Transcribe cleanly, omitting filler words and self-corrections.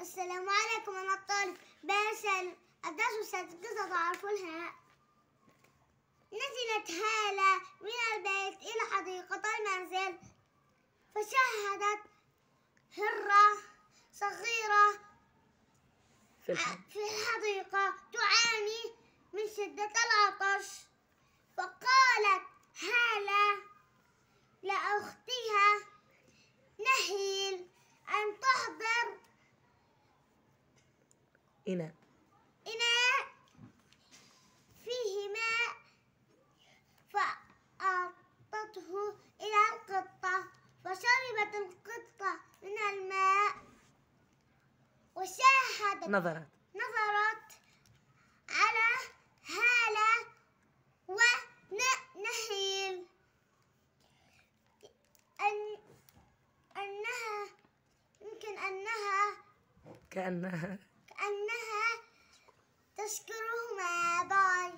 السلام عليكم. أنا الطالب باسل الدرس السادس. تعرفوا الهاء. نزلت هالة من البيت إلى حديقة المنزل، فشاهدت هرة صغيرة في الحديقة تعاني من شدة العطش، فقالت هالة لأختها نهيل أن تحضر إناء فيه ماء، فأعطته إلى القطة، فشربت القطة من الماء وشاهدت نظرت على هالة ونهيل كأنها تشكرهما. باي.